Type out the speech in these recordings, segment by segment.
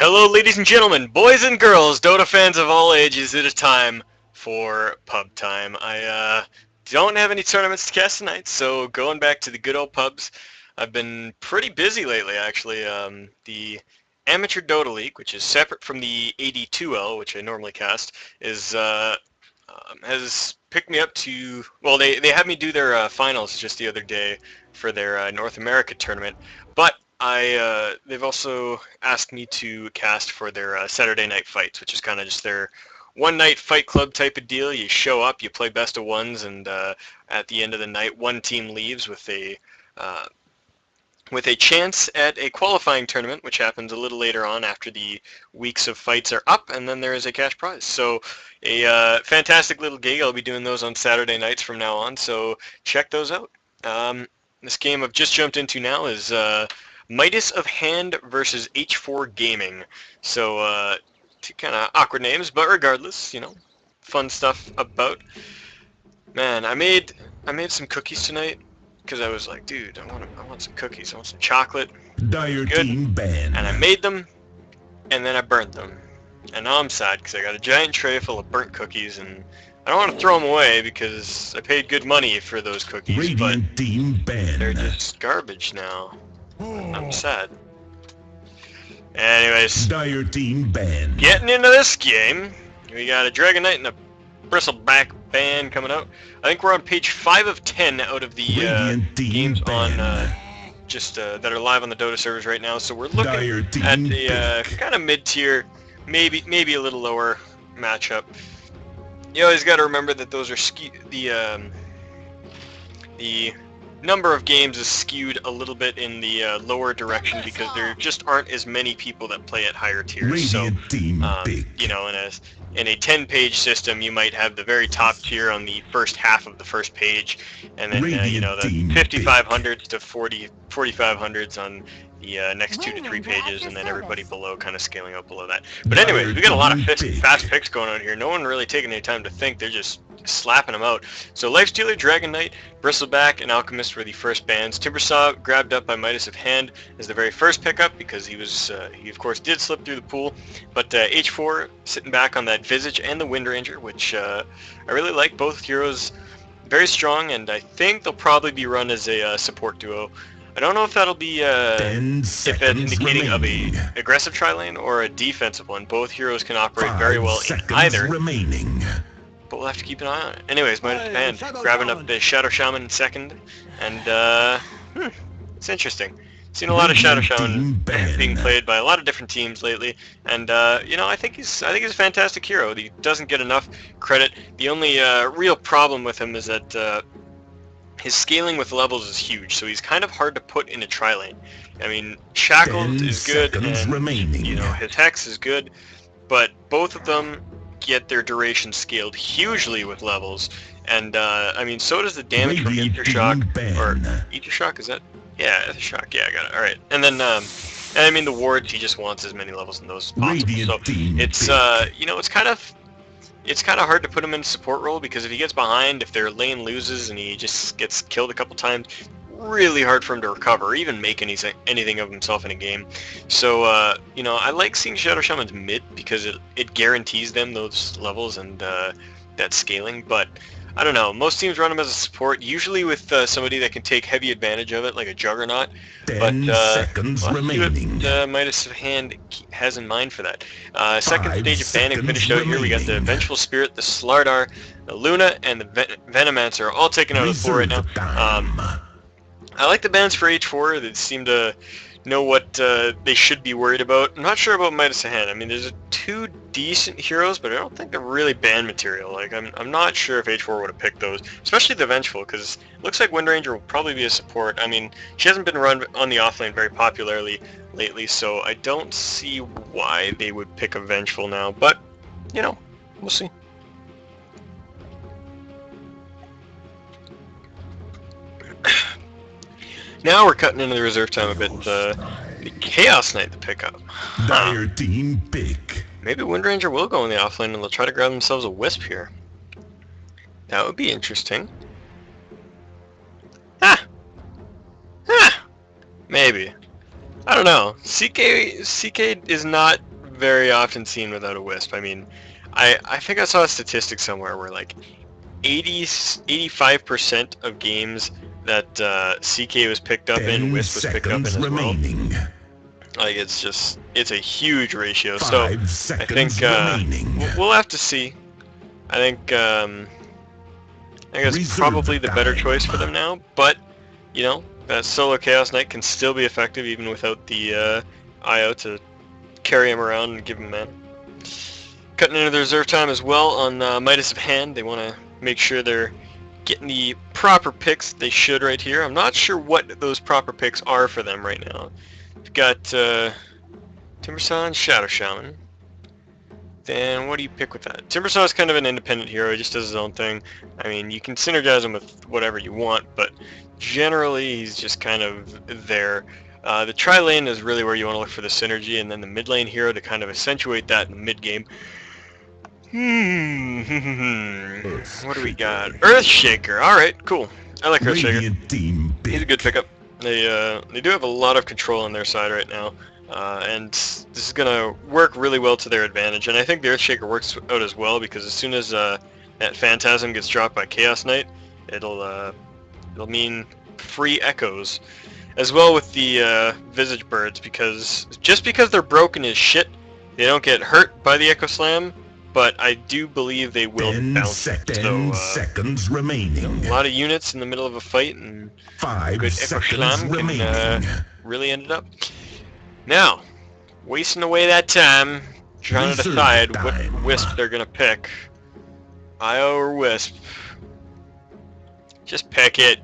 Hello, ladies and gentlemen, boys and girls, Dota fans of all ages. It is time for pub time. I don't have any tournaments to cast tonight, so going back to the good old pubs. I've been pretty busy lately, actually. The Amateur Dota League, which is separate from the AD2L, which I normally cast, has picked me up to. Well, they had me do their finals just the other day for their North America tournament, but they've also asked me to cast for their Saturday night fights, which is kind of just their one night fight club type of deal. You show up, you play best of ones, and at the end of the night, one team leaves with a chance at a qualifying tournament, which happens a little later on after the weeks of fights are up, and then there is a cash prize. So a fantastic little gig. I'll be doing those on Saturday nights from now on, so check those out. This game I've just jumped into now is Midas of Hand versus H4 Gaming. So two kind of awkward names, but regardless, you know, fun stuff about. Man, I made some cookies tonight because I was like, dude, I want some cookies. I want some chocolate. Dire Good. team banned. And I made them, and then I burnt them. And now I'm sad because I got a giant tray full of burnt cookies, and I don't want to throw them away because I paid good money for those cookies. Radiant but team banned. they're just garbage now. I'm sad. Anyways, Dire team banned. getting into this game, we got a Dragon Knight and a Bristleback band coming out. I think we're on page 5 of 10 out of the Radiant team games on banned. that are live on the Dota servers right now. So we're looking Dire team at a pick. kind of mid-tier, maybe a little lower matchup. You always got to remember that those are the number of games is skewed a little bit in the lower direction because there just aren't as many people that play at higher tiers. Radiant team pick. You know, in a 10-page system, you might have the very top tier on the first half of the first page, and then you know, the 5500s to 4500s on the next 2 to 3 pages, and then everybody below kind of scaling up below that. But anyways, we got a lot of fast picks going on here. No one really taking any time to think. They're just slapping them out. So Lifestealer, Dragon Knight, Bristleback, and Alchemist were the first bans. Timbersaw grabbed up by Midas of Hand as the very first pickup because he of course did slip through the pool. But H4 sitting back on that Visage and the Wind Ranger, which I really like. Both heroes very strong, and I think they'll probably be run as a support duo. I don't know if that'll be if that's indicating of a aggressive tri-lane or a defensive one. Both heroes can operate very well in either. Remaining. But we'll have to keep an eye on it. Anyways, Midas of Hand grabbing up the Shadow Shaman second, and it's interesting. Seen a lot of Shadow Shaman being played by a lot of different teams lately, and you know, I think he's a fantastic hero. He doesn't get enough credit. The only real problem with him is that his scaling with levels is huge, so he's kind of hard to put in a tri-lane. I mean, Shackled is good, and you know, his Hex is good, but both of them get their duration scaled hugely with levels, and I mean, so does the damage from Ether Shock, or Ether Shock, is that? Yeah, Ether Shock, yeah, I got it, alright. And then, and I mean, the wards, he just wants as many levels in those as possible, so it's, you know, it's kind of hard to put him in a support role, because if he gets behind, if their lane loses and he just gets killed a couple times, really hard for him to recover, or even make anything of himself in a game. So, you know, I like seeing Shadow Shaman's mid, because it guarantees them those levels and that scaling, but I don't know, most teams run him as a support, usually with somebody that can take heavy advantage of it, like a Juggernaut, but we'll see what Midas of Hand has in mind for that. Second stage of banning finished out here. We got the Vengeful Spirit, the Slardar, the Luna, and the Venomancer all taken out of the floor right now. I like the bans for H4. They seem to know what they should be worried about. I'm not sure about Midas of Hand. I mean, there's two decent heroes, but I don't think they're really ban material. Like, I'm not sure if H4 would have picked those, especially the Vengeful, because it looks like Wind Ranger will probably be a support. I mean, she hasn't been run on the offlane very popularly lately, so I don't see why they would pick a Vengeful now, but, you know, we'll see. Now we're cutting into the reserve time a bit. The Chaos Knight to pick up. Dire team pick. Maybe Wind Ranger will go in the offlane and they'll try to grab themselves a Wisp here. That would be interesting. Maybe. I don't know. CK is not very often seen without a Wisp. I mean, I think I saw a statistic somewhere where like 85% of games that CK was picked up in, Wisp was picked up in as remaining. well. Like it's a huge ratio. 5 so I seconds think remaining. we'll have to see. I think it's probably the better choice for them now. But you know, that solo Chaos Knight can still be effective even without the IO to carry him around and give him mana. Cutting into the reserve time as well on Midas of Hand. They want to make sure they're getting the proper picks they should right here. I'm not sure what those proper picks are for them right now. We've got Timbersaw and Shadow Shaman. Then what do you pick with that? Timbersaw is kind of an independent hero. He just does his own thing. I mean, you can synergize him with whatever you want, but generally he's just kind of there. The tri-lane is really where you want to look for the synergy, and then the mid lane hero to kind of accentuate that in the mid game. What do we got? Earthshaker. All right, cool. I like Earthshaker. He's a good pickup. They do have a lot of control on their side right now, and this is gonna work really well to their advantage. And I think the Earthshaker works out as well because as soon as that Phantasm gets dropped by Chaos Knight, it'll mean free echoes, as well with the Visage Birds, because just because they're broken as shit, they don't get hurt by the Echo Slam. But I do believe they will bounce. 10 seconds remaining. A lot of units in the middle of a fight, and 5 good Echo seconds Slam remaining. can really end it up. Now, wasting away that time, trying to decide what Wisp they're going to pick. IO or Wisp? Just pick it.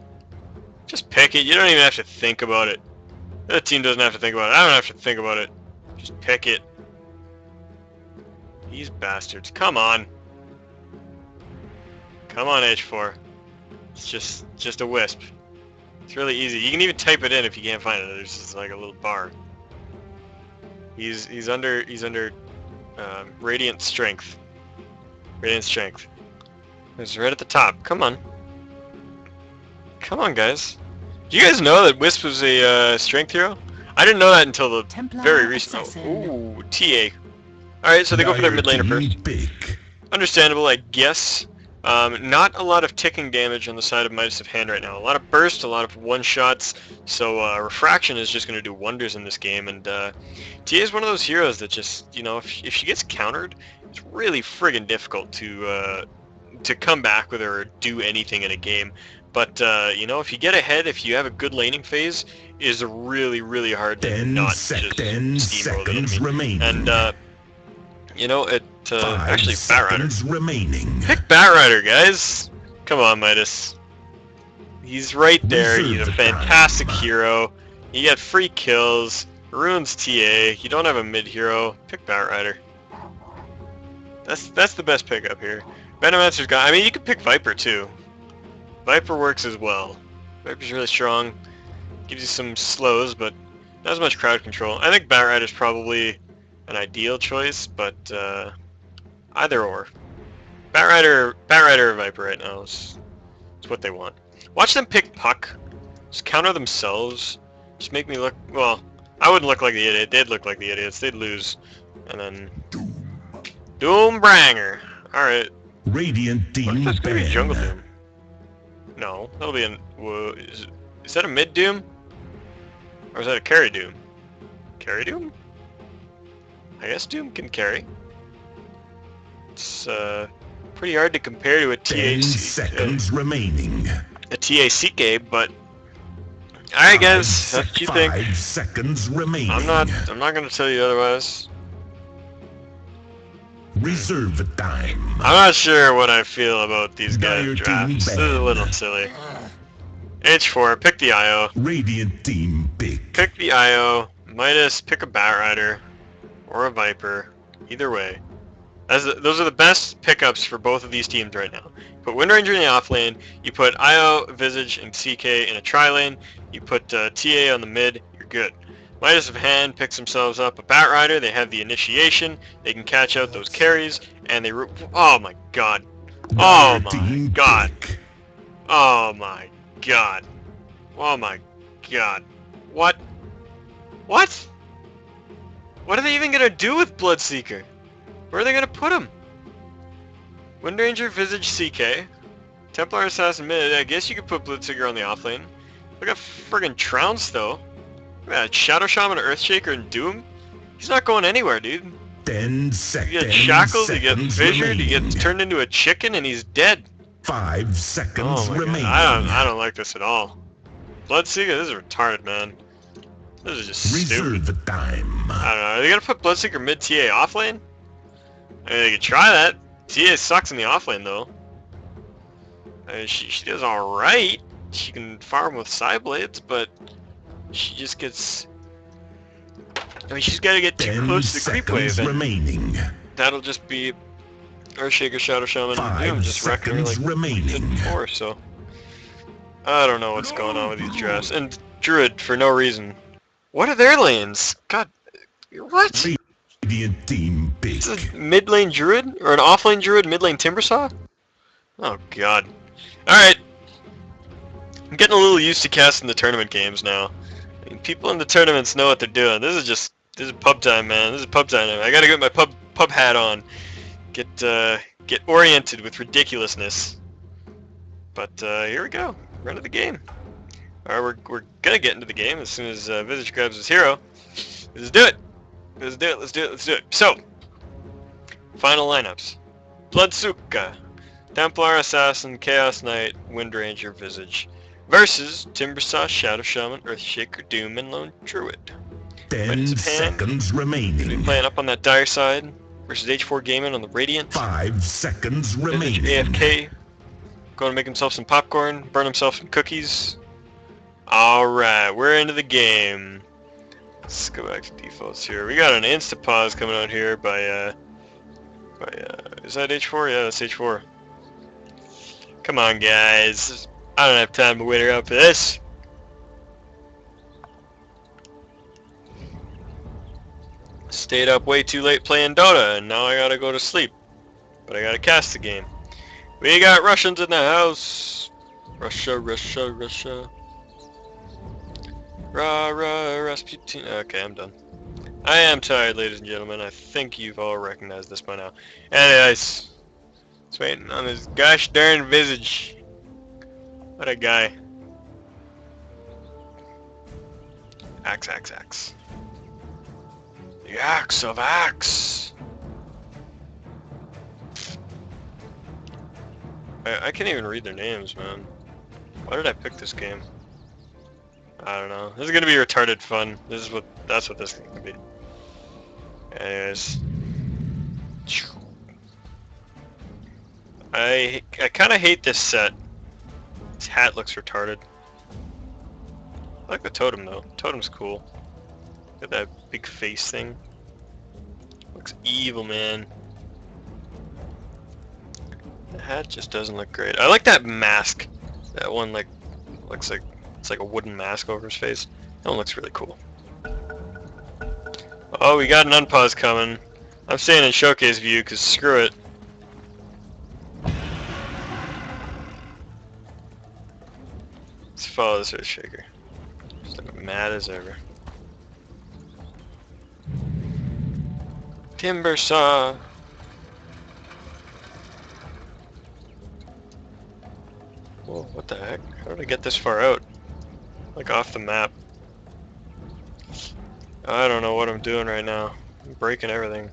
Just pick it. You don't even have to think about it. The team doesn't have to think about it. I don't have to think about it. Just pick it. These bastards. Come on. Come on, H4. It's just a Wisp. It's really easy. You can even type it in if you can't find it. There's just like a little bar. He's under Radiant Strength. Radiant Strength. It's right at the top. Come on. Come on, guys. Do you guys know that Wisp was a Strength hero? I didn't know that until the very recent. Ooh, TA. Alright, so they go for their mid laner first. Understandable, I guess. Not a lot of ticking damage on the side of Midas of Hand right now. A lot of burst, a lot of one-shots, so Refraction is just going to do wonders in this game, and TA is one of those heroes that just, you know, if she gets countered, it's really friggin' difficult to come back with her or do anything in a game. But, you know, if you get ahead, if you have a good laning phase, it is really, really hard to not just steamroll the enemy. Remaining. And, you know, actually, Batrider. Remaining. Pick Batrider, guys! Come on, Midas. He's right there. He's a fantastic hero. You get free kills. Ruins TA. You don't have a mid hero. Pick Batrider. That's the best pickup here. Venomancer's got. I mean, you could pick Viper too. Viper works as well. Viper's really strong. Gives you some slows, but not as much crowd control. I think Batrider's probably an ideal choice, but either or. Batrider or Viper right now is what they want. Watch them pick Puck. Just counter themselves. Just make me look, well, I wouldn't look like the idiot. They'd look like the idiots. They'd lose. And then Doombranger. Alright. Radiant Team That's gonna be Jungle Doom. No, that'll be an... Whoa, is that a mid Doom? Or is that a carry Doom? Carry Doom? I guess Doom can carry. It's pretty hard to compare to a 10 seconds remaining. A TACK, but alright guys, that's what you think. 5 seconds remaining. I'm not gonna tell you otherwise. Reserve time. I'm not sure what I feel about these guys' drafts. This is a little silly. H4, pick the IO. Radiant Team pick. Pick the IO. Midas, pick a Batrider. Or a Viper. Either way. Those are the best pickups for both of these teams right now. You put Windranger in the off lane, you put IO, Visage, and CK in a tri-lane, you put TA on the mid, you're good. Midas of Hand picks themselves up a Batrider, they have the initiation, they can catch out those carries, and they... Oh my god. Oh my god. Oh my god. Oh my god. What? What? What are they even gonna do with Bloodseeker? Where are they gonna put him? Windranger, Visage, CK. Templar, Assassin, mid. I guess you could put Bloodseeker on the offlane. Look at friggin' Trounce, though. Yeah, Shadow Shaman, Earthshaker, and Doom. He's not going anywhere, dude. 10 seconds. You get shackled, you get fissured, he gets turned into a chicken, and he's dead. 5 seconds Oh my remaining. God. I don't like this at all. Bloodseeker, this is retarded, man. This is just Reserve stupid. time. I don't know. Are they gonna put Bloodseeker mid TA offlane? I mean, they could try that. TA sucks in the offlane though. I mean, she does all right. She can farm with Psyblades, but she just gets. I mean, she's got to get too close to the creep wave, and remaining. that'll just be Earthshaker, Shadow Shaman, 5 just wrecking her like remaining. before. So I don't know what's going on with these drafts. And Druid for no reason. What are their lanes? God, what? Radiant team big. Is this a mid lane Druid or an off lane Druid, mid lane Timbersaw? Oh God. All right. I'm getting a little used to casting the tournament games now. I mean, people in the tournaments know what they're doing. This is pub time, man. This is pub time. I gotta get my pub hat on. Get oriented with ridiculousness. But here we go. Run of the game. All right, we're gonna get into the game as soon as Visage grabs his hero. Let's do it. Let's do it. Let's do it. Let's do it. So, final lineups: Bloodsuka, Templar, Assassin, Chaos Knight, Windranger, Visage, versus Timbersaw, Shadow Shaman, Earthshaker, Doom, and Lone Druid. 10 seconds remaining. Playing up on that dire side versus H4 Gaming on the Radiant. 5 seconds Visage remaining. AFK. Going to make himself some popcorn, burn himself some cookies. Alright, we're into the game. Let's go back to defaults here. We got an insta pause coming out here by is that H4? Yeah, that's H4. Come on, guys. I don't have time to wait around for this. Stayed up way too late playing Dota, and now I gotta go to sleep. But I gotta cast the game. We got Russians in the house. Russia, Russia, Russia. Rah, rah, Rasputin. Okay, I'm done. I am tired, ladies and gentlemen. I think you've all recognized this by now. Anyways, just waiting on this gosh darn Visage. What a guy. Axe, axe, axe. The axe of axe. I can't even read their names, man. Why did I pick this game? I don't know. This is gonna be retarded fun. That's what this is gonna be. Anyways. I kinda hate this set. This hat looks retarded. I like the totem though. Totem's cool. Got that big face thing. Looks evil, man. The hat just doesn't look great. I like that mask. That one looks like it's like a wooden mask over his face. That one looks really cool. Oh, we got an unpause coming. I'm staying in showcase view because screw it. Let's follow this Earthshaker. Just like mad as ever. Timbersaw. Whoa, what the heck? How did I get this far out? Like off the map. I don't know what I'm doing right now. I'm breaking everything.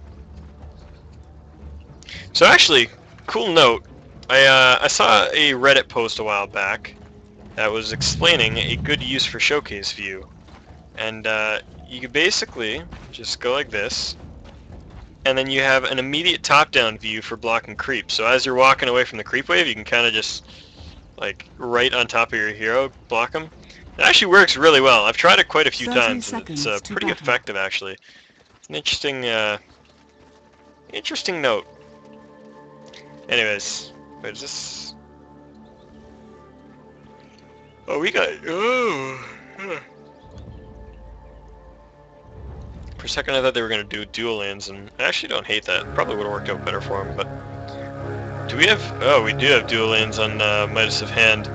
So actually, cool note. I saw a Reddit post a while back that was explaining a good use for showcase view. And you could basically just go like this, and then you have an immediate top-down view for blocking creep. So as you're walking away from the creep wave, you can kind of just, like, right on top of your hero, block them. It actually works really well. I've tried it quite a few times, and it's pretty effective, actually. It's an interesting note. Anyways, wait, is this... Oh, we got... Oh! For a second I thought they were going to do dual lanes, and I actually don't hate that. Probably would have worked out better for them, but... Do we have... Oh, we do have dual lanes on Midas of Hand.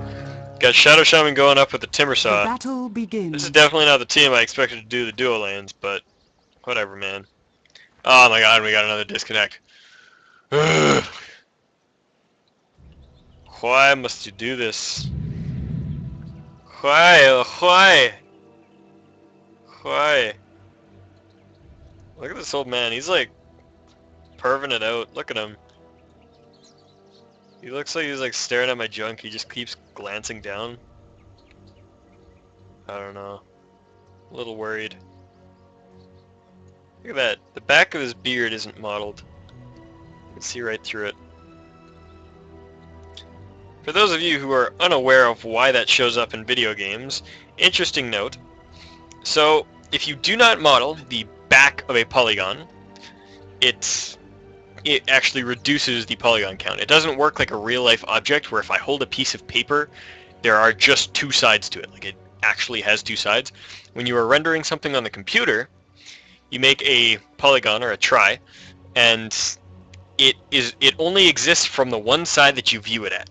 Got Shadow Shaman going up with the Timbersaw. The battle begins. This is definitely not the team I expected to do the dual lanes, but... Whatever, man. Oh my god, we got another disconnect. Why must you do this? Why? Why? Why? Look at this old man. He's like perving it out. Look at him. He looks like he's like staring at my junk. He just keeps glancing down. I don't know. A little worried. Look at that. The back of his beard isn't modeled. You can see right through it. For those of you who are unaware of why that shows up in video games, interesting note. So, if you do not model the back of a polygon, it actually reduces the polygon count. It doesn't work like a real-life object where if I hold a piece of paper, there are just two sides to it. Like, it actually has two sides. When you are rendering something on the computer, you make a polygon or a trie, and it only exists from the one side that you view it at.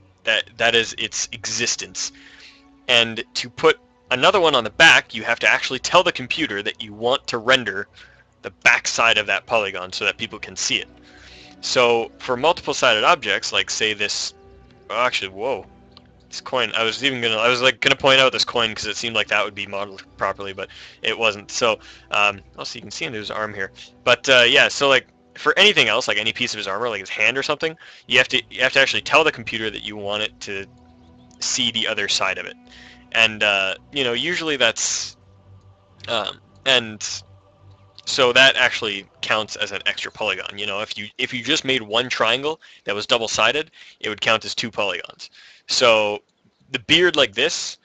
That is its existence. And to put another one on the back, you have to actually tell the computer that you want to render the back side of that polygon so that people can see it. So for multiple-sided objects, like say this, oh, actually, whoa, this coin. I was gonna point out this coin because it seemed like that would be modeled properly, but it wasn't. So also you can see into his arm here. But yeah, so like for anything else, like any piece of his armor, like his hand or something, you have to actually tell the computer that you want it to see the other side of it. And you know, usually that's and so that actually counts as an extra polygon. You know, if you just made one triangle that was double-sided, it would count as two polygons. So the beard like this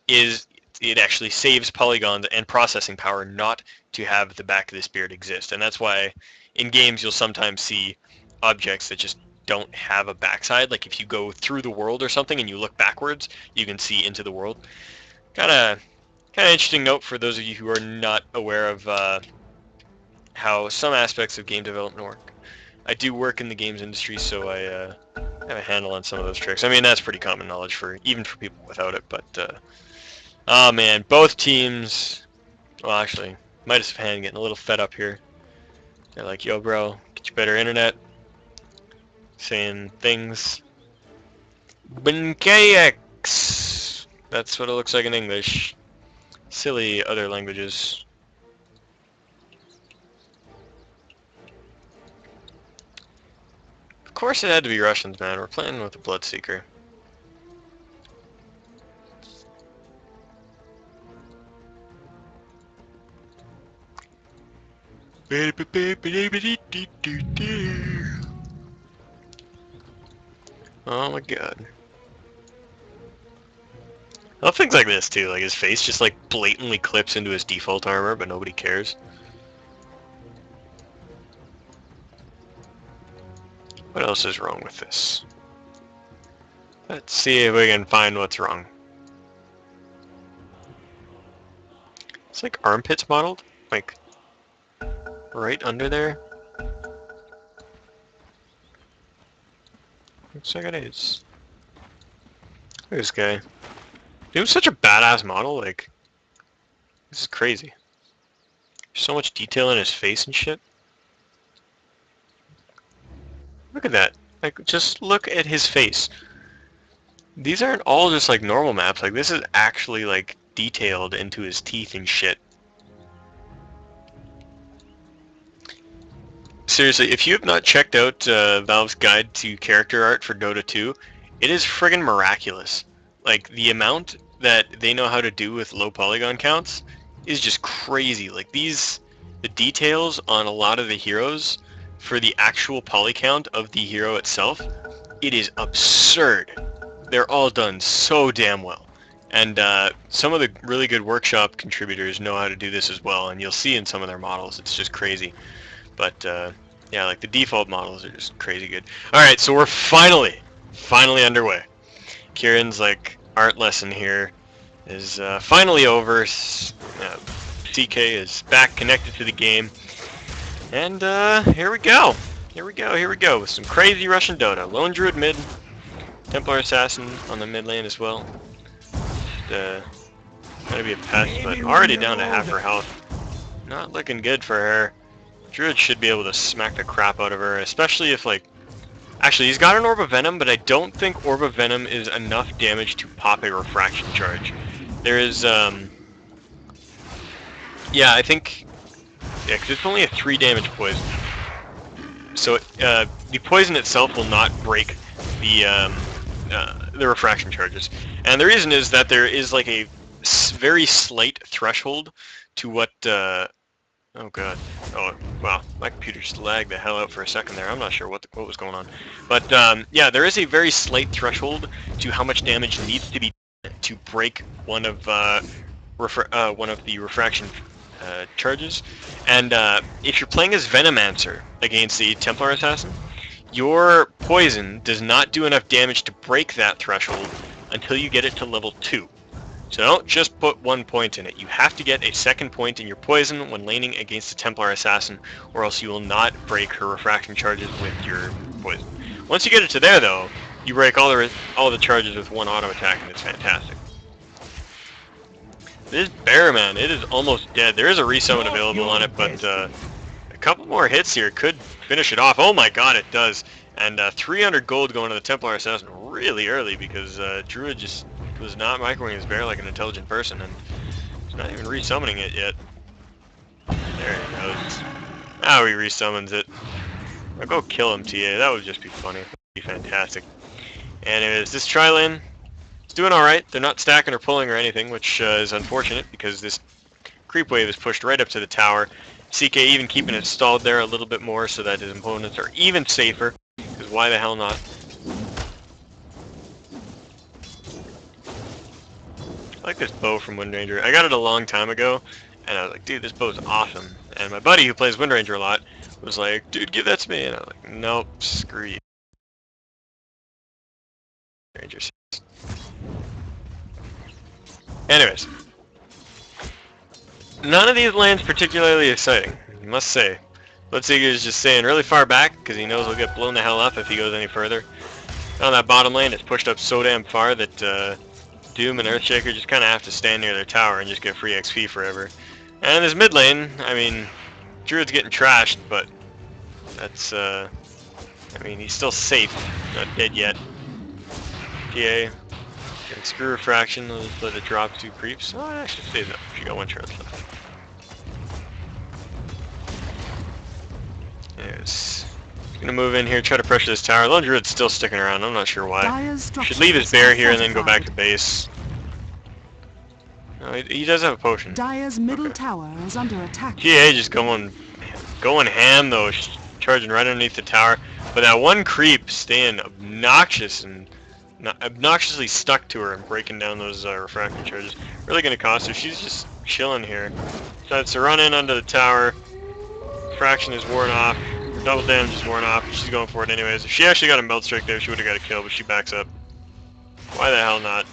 it actually saves polygons and processing power not to have the back of this beard exist. And that's why in games you'll sometimes see objects that just don't have a backside. Like if you go through the world or something and you look backwards, you can see into the world. Kind of interesting note for those of you who are not aware of how some aspects of game development work. I do work in the games industry, so I have a handle on some of those tricks. I mean, that's pretty common knowledge even for people without it. But oh man, both teams. Well, actually, Midas fan getting a little fed up here. They're like, "Yo, bro, get you better internet." Saying things. Benkayax. That's what it looks like in English. Silly other languages. Of course it had to be Russians, man. We're playing with a Bloodseeker. Oh my god. I love things like this too, like his face just like blatantly clips into his default armor, but nobody cares. What else is wrong with this? Let's see if we can find what's wrong. It's like armpits modeled, like right under there. Looks like it is. Look at this guy. He was such a badass model, like, this is crazy. There's so much detail in his face and shit. Look at that. Like, just look at his face. These aren't all just, like, normal maps. Like, this is actually, like, detailed into his teeth and shit. Seriously, if you have not checked out Valve's guide to character art for Dota 2, it is friggin' miraculous. Like, the amount that they know how to do with low polygon counts is just crazy. Like, the details on a lot of the heroes for the actual poly count of the hero itself, it is absurd. They're all done so damn well. And some of the really good workshop contributors know how to do this as well, and you'll see in some of their models, it's just crazy. But yeah, like the default models are just crazy good. Alright, so we're finally underway. Kieran's like art lesson here is finally over. TK is back connected to the game. And here we go with some crazy Russian Dota. Lone Druid mid, Templar Assassin on the mid lane as well. Gonna be a pest, but already down to half her health. Not looking good for her. Druid should be able to smack the crap out of her, especially if, like... Actually, he's got an Orb of Venom, but I don't think Orb of Venom is enough damage to pop a Refraction Charge. There is, yeah, I think... Yeah, because it's only a 3 damage poison. So, the poison itself will not break the Refraction Charges. And the reason is that there is, like, a very slight threshold to what, oh god. Oh, wow. My computer just lagged the hell out for a second there. I'm not sure what was going on. But, yeah, there is a very slight threshold to how much damage needs to be done to break one of the refraction charges. And, if you're playing as Venomancer against the Templar Assassin, your poison does not do enough damage to break that threshold until you get it to level 2. So don't just put 1 point in it. You have to get a 2nd point in your poison when laning against a Templar Assassin, or else you will not break her refraction charges with your poison. Once you get it to there, though, you break all the charges with 1 auto attack, and it's fantastic. This bear, man, it is almost dead. There is a resummon available on it, but a couple more hits here could finish it off. Oh my god, it does. And 300 gold going to the Templar Assassin really early, because Druid just was not microwaving his bear like an intelligent person, and he's not even resummoning it yet. There he goes. Now he resummons it. I'll go kill him, TA. That would just be funny. That would be fantastic. Anyways, this tri-lane is doing alright. They're not stacking or pulling or anything, which is unfortunate, because this creep wave is pushed right up to the tower. CK even keeping it stalled there a little bit more so that his opponents are even safer, because why the hell not? I like this bow from Wind Ranger. I got it a long time ago, and I was like, dude, this bow's awesome. And my buddy who plays Wind Ranger a lot was like, dude, give that to me. And I was like, nope, screw you. Rangers. Anyways. None of these lanes particularly exciting, I must say. Bloodseeker is just staying really far back, because he knows he'll get blown the hell up if he goes any further. On that bottom lane, it's pushed up so damn far that, Doom and Earthshaker just kind of have to stand near their tower and just get free XP forever. And this mid lane, I mean, Druid's getting trashed, but that's, I mean, he's still safe, not dead yet. PA, can screw Refraction, let it drop 2 creeps. Oh, it actually stays up. She got 1 charge left. Yes. He's gonna move in here, try to pressure this tower. Lone Druid's still sticking around, I'm not sure why. Should leave his bear here and then go back to base. No, he does have a potion. Dire's middle tower is under attack. GA just going ham though, charging right underneath the tower. But that one creep staying obnoxious and obnoxiously stuck to her and breaking down those refraction charges. Really gonna cost her. She's just chilling here. Decides to run in under the tower. Fraction is worn off. Double damage is worn off. She's going for it anyways. If she actually got a melt strike there, she would have got a kill, but she backs up. Why the hell not?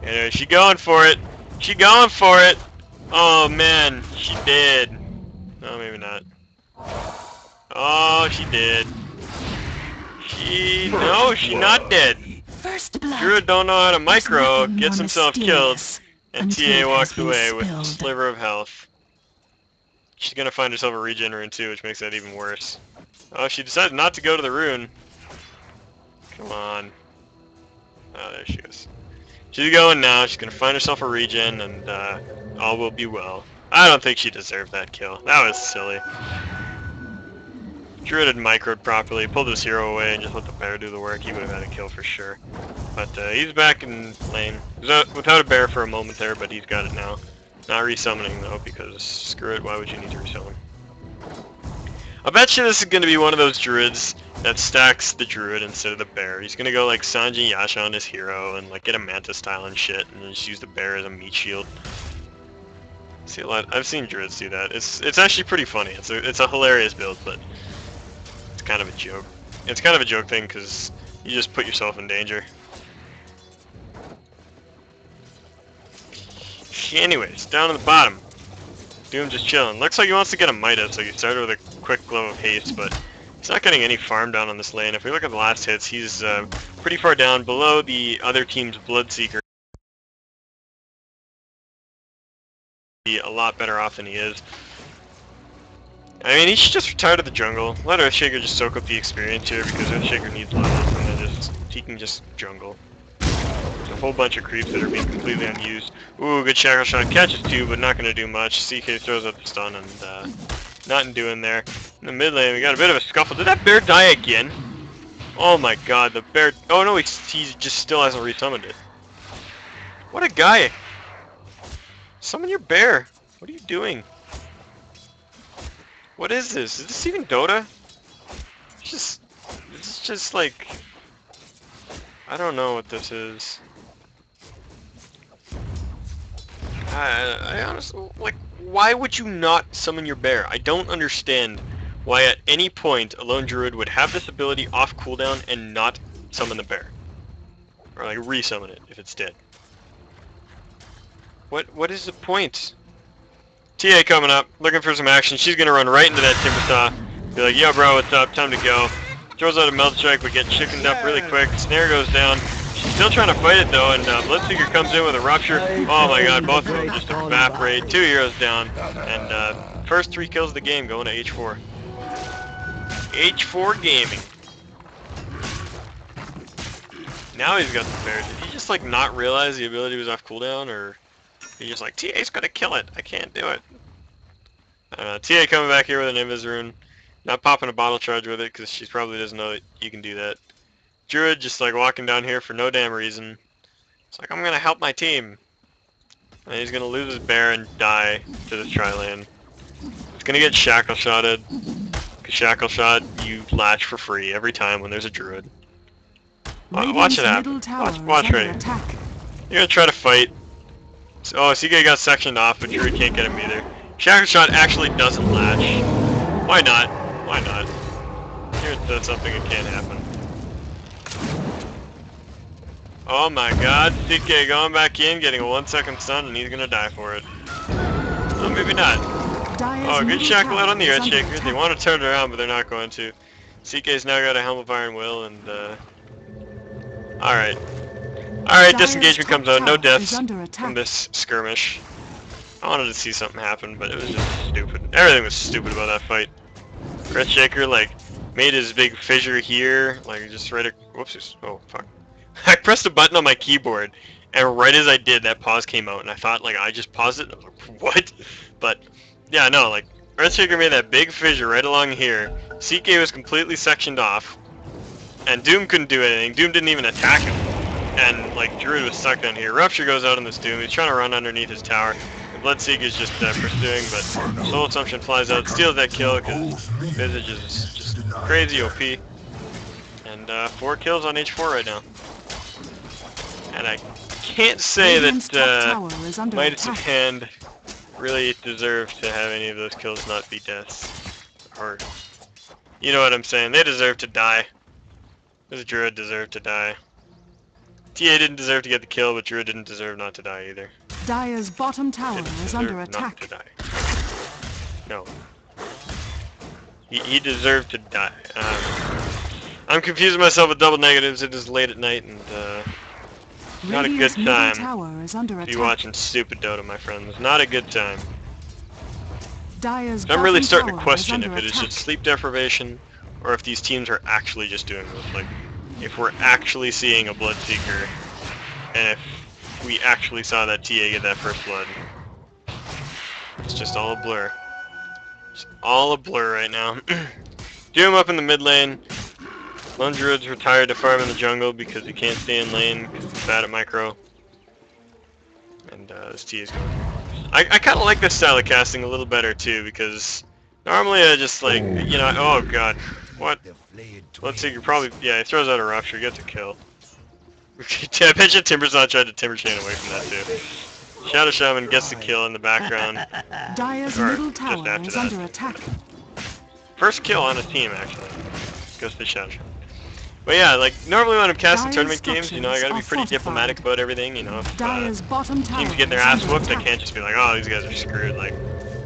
Anyway, she going for it. She going for it. Oh man, she did. No, maybe not. Oh, she did. No, she's not dead. Druid don't know how to micro, gets himself killed, and TA walks away with a sliver of health. She's gonna find herself a regenerant too, which makes that even worse. Oh, she decides not to go to the rune. Come on. Oh, there she goes. She's going now. She's gonna find herself a regen, and all will be well. I don't think she deserved that kill. That was silly. Druid had microed properly, pulled his hero away, and just let the bear do the work. He would have had a kill for sure. But he's back in lane. Without a bear for a moment there, but he's got it now. Not resummoning though, because screw it, why would you need to resummon? I bet you this is going to be one of those druids that stacks the druid instead of the bear. He's going to go like Sanji Yasha on his hero and like get a manta style and shit, and then just use the bear as a meat shield. See a lot. I've seen druids do that. It's actually pretty funny. It's a hilarious build, but it's kind of a joke. It's kind of a joke thing because you just put yourself in danger. Anyways, down at the bottom, Doom just chilling. Looks like he wants to get a Midas, so he started with a quick glow of haste, but he's not getting any farm down on this lane. If we look at the last hits, he's pretty far down below the other team's Bloodseeker. be a lot better off than he is. I mean, he should just retire to the jungle. Let Earthshaker just soak up the experience here, because Earthshaker needs levels, and then he can just jungle. There's a whole bunch of creeps that are being completely unused. Ooh, good shackle shot. Catches 2, but not going to do much. CK throws out the stun, and nothing doing there. In the mid lane, we got a bit of a scuffle. Did that bear die again? Oh my god, the bear... Oh no, he just still hasn't resummoned it. What a guy! Summon your bear! What are you doing? What is this? Is this even Dota? It's just like... I don't know what this is. I honestly... Like, why would you not summon your bear? I don't understand why at any point a lone druid would have this ability off cooldown and not summon the bear. Or like resummon it if it's dead. What is the point? TA coming up, looking for some action. She's gonna run right into that Timbersaw. Be like, yo bro, what's up? Time to go. Throws out a Melt Strike, but gets chickened up really quick. Snare goes down. She's still trying to fight it though, and Bloodseeker comes in with a Rupture. Oh my god, both of them just evaporate. 2 heroes down, and first 3 kills of the game going to H4. H4 Gaming. Now he's got the bear. Did he just like not realize the ability was off cooldown, or he just like, TA's gonna kill it, I can't do it. TA coming back here with an Invis rune. Not popping a bottle charge with it, because she probably doesn't know that you can do that. Druid just like walking down here for no damn reason. It's like, I'm gonna help my team. And he's gonna lose his bear and die to this tri-lane. It's gonna get shackle shotted. Because shackle shot, you latch for free every time when there's a druid. Watch it happen. Watch right here. You're gonna try to fight. Oh, CK got sectioned off, but Druid can't get him either. Shackle shot actually doesn't latch. Why not? Why not? Here that's something that can't happen. Oh my god, CK going back in, getting a 1-second stun, and he's gonna die for it. Oh, maybe not. Oh, good shackle out on the Earthshaker. They want to turn it around, but they're not going to. CK's now got a Helm of Iron Will, and alright. Alright, disengagement comes out. No deaths from this skirmish. I wanted to see something happen, but it was just stupid. Everything was stupid about that fight. Earthshaker, like, made his big fissure here, like, just right... Whoops. Oh, fuck. I pressed a button on my keyboard, and right as I did, that pause came out, and I thought, like, I just paused it, and I was like, what? But, yeah, no, like, Earthshaker made that big fissure right along here. CK was completely sectioned off, and Doom couldn't do anything. Doom didn't even attack him. And, like, Druid was stuck down here. Rupture goes out on this Doom. He's trying to run underneath his tower. And Bloodseeker is just pursuing, but Soul Assumption flies out, steals that kill, because Visage is just crazy OP. And 4 kills on H4 right now. And I can't say that Midas of Hand really deserved to have any of those kills not be deaths. Or, you know what I'm saying, they deserve to die. This Druid deserved to die. TA didn't deserve to get the kill, but Druid didn't deserve not to die either. Dire's bottom tower is under attack. Not to die. No. He deserved to die. I'm confusing myself with double negatives. It is late at night, and not a good time to be watching stupid Dota, my friends. Not a good time. So I'm really starting to question if it is just sleep deprivation, or if these teams are actually just doing this. Like, if we're actually seeing a Bloodseeker, and if we actually saw that TA get that first blood. It's just all a blur. It's all a blur right now. Doom up in the mid lane. Lone Druid's retired to farm in the jungle because he can't stay in lane because he's bad at micro. And this TA is going. I kind of like this style of casting a little better too, because normally I just like, you know, oh god. What? Let's see, you probably, yeah, he throws out a Rupture, gets a kill. I bet you Timbersaw tried to Timber Chain away from that too. Shadow Shaman gets the kill in the background. Dire's middle tower is under attack. First kill on his team, actually. Goes to Shadow Shaman. But yeah, like, normally when I'm casting tournament games, you know, I gotta be pretty diplomatic about everything, you know. If teams getting their ass whooped, I can't just be like, oh, these guys are screwed. Like,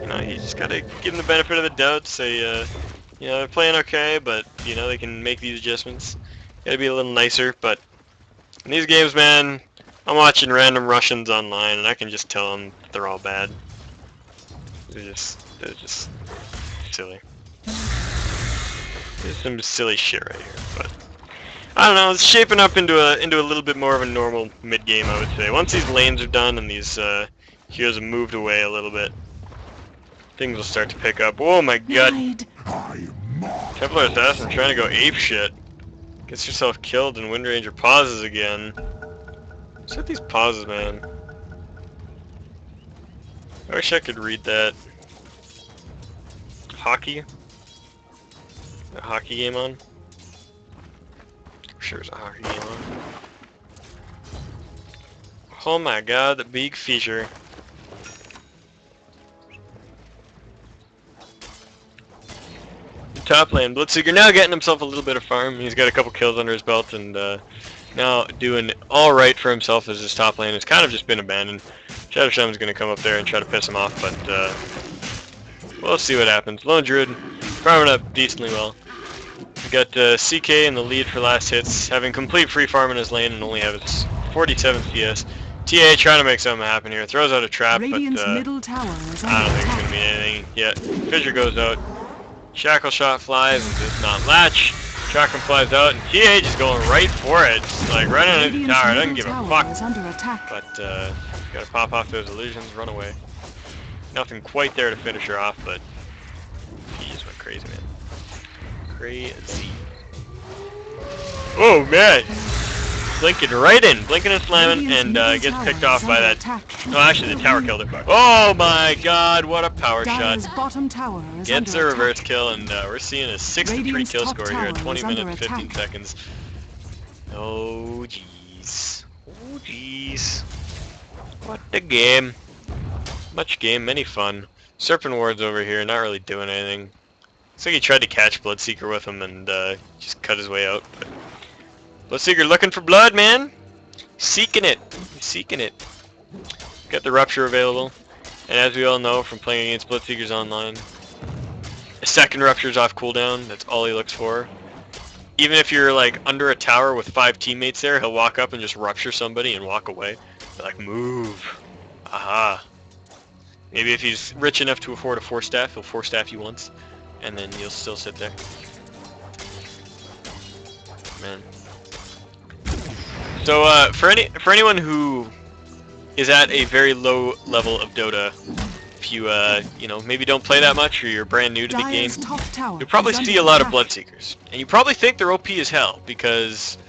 you know, you just gotta give them the benefit of the doubt, say, you know, they're playing okay, but, you know, they can make these adjustments. Gotta be a little nicer, but in these games, man, I'm watching random Russians online, and I can just tell them they're all bad. They're just silly. There's some silly shit right here, but I don't know. It's shaping up into a little bit more of a normal mid game, I would say. Once these lanes are done and these heroes have moved away a little bit, things will start to pick up. Oh my god! Templar Assassin trying to go ape shit. Gets yourself killed and Wind Ranger pauses again. What's with these pauses, man? I wish I could read that. Hockey? A hockey game on? I'm sure there's a hockey game on. Oh my god, the big fisher. Top lane, Blitzseeker now getting himself a little bit of farm. He's got a couple kills under his belt and now doing alright for himself as his top lane has kind of just been abandoned. Shadow Shaman's going to come up there and try to piss him off, but we'll see what happens. Lone Druid farming up decently well. We got CK in the lead for last hits, having complete free farm in his lane and only have his 47 CS. TA trying to make something happen here, throws out a trap, Radiant's but middle tower is I don't under think it's attack. going to mean anything yet. Fissure goes out, Shackle Shot flies and does not latch. Shotgun flies out and TA just going right for it, just like right under the Radiant's tower, middle doesn't give a tower fuck. is under attack. But gotta pop off those illusions, run away. Nothing quite there to finish her off, but he just went crazy, man. Crazy. Oh man! Blinking right in, blinking and slamming, and gets picked off by that. No, actually the tower killed her. Oh my god, what a power shot. Dire's bottom tower is Gets a under reverse attack. kill, and we're seeing a 6-3 Radiant's kill top score here at tower 20 is minutes under and 15 attack. seconds. Oh jeez. Oh jeez. What a game. Much game, many fun. Serpent Ward's over here, not really doing anything. Looks like he tried to catch Bloodseeker with him and just cut his way out. But Bloodseeker looking for blood, man! Seeking it! He's seeking it. Got the Rupture available. And as we all know from playing against Bloodseekers online, a second Rupture's off cooldown, that's all he looks for. Even if you're like under a tower with 5 teammates there, he'll walk up and just Rupture somebody and walk away. Be like, move. Aha. Maybe if he's rich enough to afford a 4-staff, he'll 4-staff you once, and then you'll still sit there. Man. So for anyone who is at a very low level of Dota, if you you know, maybe don't play that much or you're brand new to the game, Dire's top tower you'll probably is see a under lot of attack. Bloodseekers, and you probably think they're OP as hell because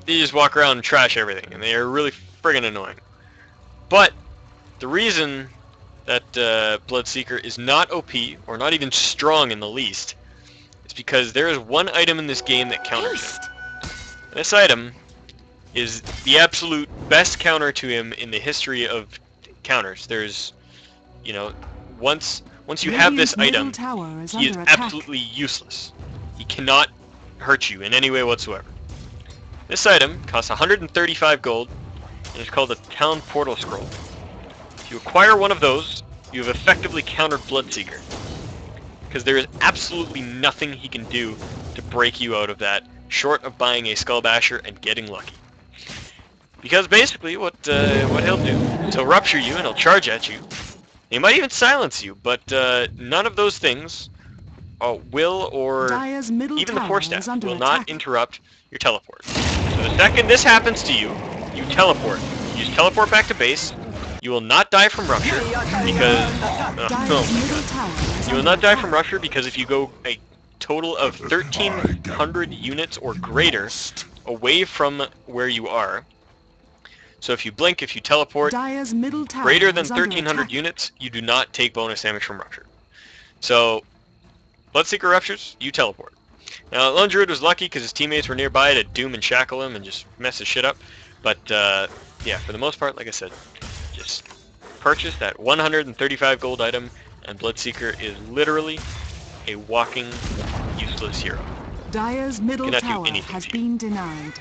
they just walk around and trash everything, and they are really friggin' annoying. But the reason that Bloodseeker is not OP or not even strong in the least is because there is one item in this game that counters him. And this item is the absolute best counter to him in the history of counters. There's, you know, once you have this Radiant's item, middle tower is he is under attack. absolutely useless. He cannot hurt you in any way whatsoever. This item costs 135 gold, and it's called a Town Portal Scroll. If you acquire one of those, you have effectively countered Bloodseeker. Because there is absolutely nothing he can do to break you out of that, short of buying a Skull Basher and getting lucky. Because basically what he'll do is he'll rupture you and he'll charge at you. He might even silence you, but none of those things will, or Dire's middle even the tower 4-staff is under will attack. not interrupt your teleport. So the second this happens to you, you teleport. You just teleport back to base. You will not die from rupture because Dire's middle tower is you will under not die attack. from rupture because if you go a total of 1,300 units or greater away from where you are. So if you blink, if you teleport Dire's middle tower greater than is under 1,300 attack. units, you do not take bonus damage from rupture. So Bloodseeker ruptures, you teleport. Now Lone Druid was lucky because his teammates were nearby to doom and shackle him and just mess his shit up. But yeah, for the most part, like I said, just purchase that 135 gold item, and Bloodseeker is literally a walking useless hero. Dire's middle Cannot do tower anything has to you. been denied.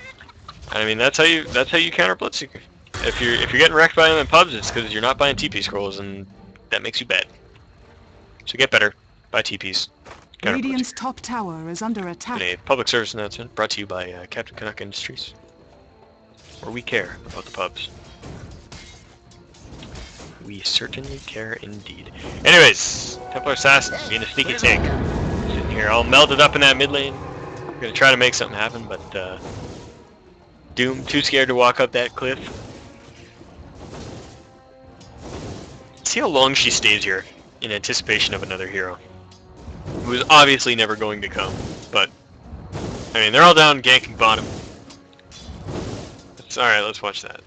I mean, that's how you counter Bloodseeker. If you're getting wrecked by him in pubs, it's because you're not buying TP scrolls, and that makes you bad. So get better, buy TPs. Counter Radiant's Bloodseeker. top tower is under attack. A public service announcement brought to you by Cptn.Canuck Industries, where we care about the pubs. We certainly care indeed. Anyways, Templar Assassin being a sneaky tank. Sitting here all melted up in that mid lane. Gonna try to make something happen, but Doom too scared to walk up that cliff. See how long she stays here in anticipation of another hero. Who is obviously never going to come, but I mean they're all down ganking bottom. Alright, let's watch that.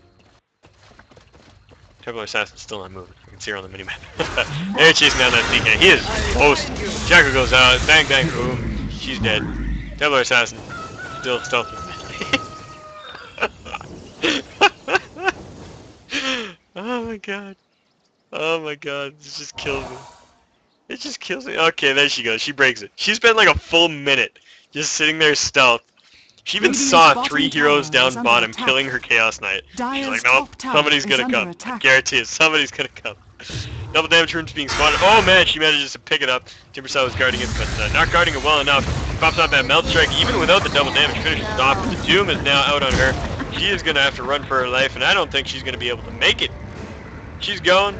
Templar Assassin's still not moving. You can see her on the minimap. They're chasing down that DK. He is close. Jackal goes out. Bang, bang, boom. She's dead. Templar Assassin still stealthy. Oh my god. Oh my god. This just kills me. It just kills me. Okay, there she goes. She breaks it. She spent like a full minute just sitting there stealth. She even saw 3 heroes down bottom killing her Chaos Knight. She's like, nope, somebody's gonna come. I guarantee it, somebody's gonna come. Double damage runes being spotted. Oh man, she manages to pick it up. Timbersaw was guarding it, but not guarding it well enough. Pops out that Melt Strike, even without the double damage, finishes it off. The Doom is now out on her. She is gonna have to run for her life, and I don't think she's gonna be able to make it. She's going.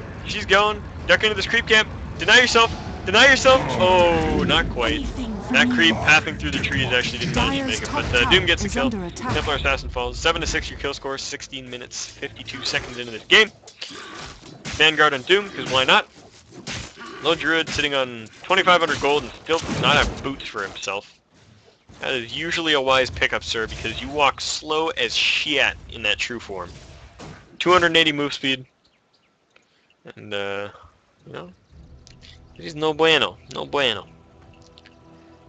Duck into this creep camp. Deny yourself. Oh, not quite. That creep pathing through the trees actually didn't manage to make it, but Doom gets the kill. Templar Assassin falls. 7-6 your kill score, 16 minutes, 52 seconds into this game. Vanguard on Doom, because why not? Lone Druid sitting on 2,500 gold and still does not have boots for himself. That is usually a wise pickup, sir, because you walk slow as shit in that true form. 280 move speed. And, you know, he's no bueno.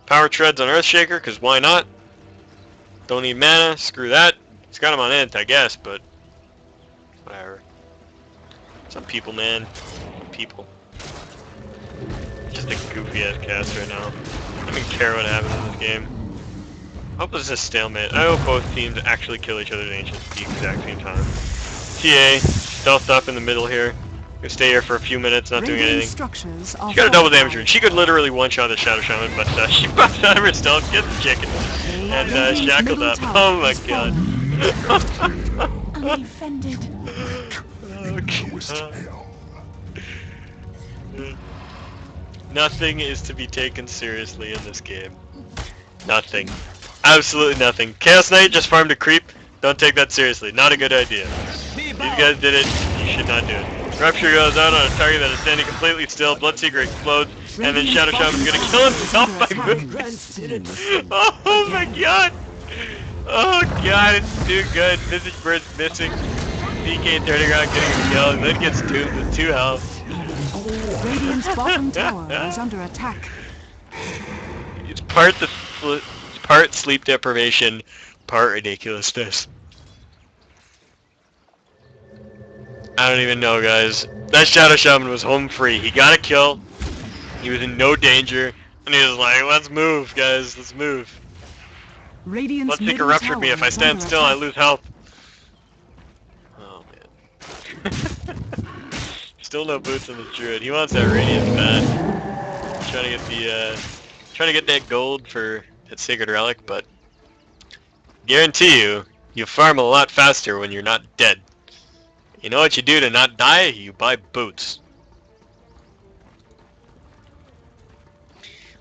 Power Treads on Earthshaker, because why not? Don't need mana, screw that. It's got him on Int, I guess, but whatever. Some people, man. Some people. Just a goofy-ass cast right now. I don't even care what happens in this game. I hope this is a stalemate. I hope both teams actually kill each other's Ancients at the exact same time. TA, stealthed up in the middle here. Gonna stay here for a few minutes, not doing anything. She got a double damage rune. She could literally one-shot the Shadow Shaman, but she pops out of her stealth, gets the chicken, and shackled up. Oh my god. Nothing is to be taken seriously in this game. Nothing. Absolutely nothing. Chaos Knight just farmed a creep. Don't take that seriously. Not a good idea. These guys did it. You should not do it. Rupture goes out on a target that is standing completely still. Bloodseeker explodes, and then Shadow Shaman's gonna kill himself by moving. Oh my god! Oh god, it's too good. Visage Bird's missing. DK turning around, getting a kill, and then gets doomed with 2 health. Radiant's bottom tower is under attack. It's part sleep deprivation, part ridiculousness. I don't even know, guys. That Shadow Shaman was home free. He got a kill. He was in no danger. And he was like, let's move, guys. Let's move. Bloodseeker ruptured me. If I stand still, I lose health. Oh, man. Still no boots on the Druid. He wants that Radiance bad. Trying to get that gold for that Sacred Relic, but guarantee you farm a lot faster when you're not dead. You know what you do to not die? You buy boots.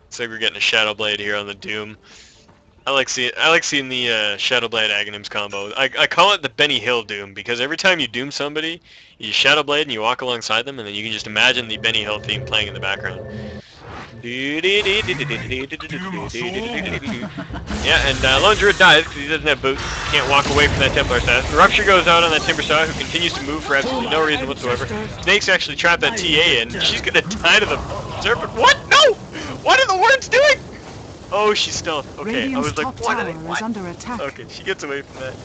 Looks like we're getting a Shadow Blade here on the Doom. I like seeing the Shadow Blade Aghanims combo. I call it the Benny Hill Doom because every time you Doom somebody, you Shadow Blade and you walk alongside them, and then you can just imagine the Benny Hill theme playing in the background. Yeah, and Lone Druid dies because he doesn't have boots. Can't walk away from that Templar Assassin. Rupture goes out on that Timbersaw, who continues to move for absolutely no reason whatsoever. Snake's actually trapped that TA in. She's gonna die to the Serpent. What? No! What are the words doing? Oh, she's stealth. Okay, I was like, what are they? What? Okay, she gets away from that.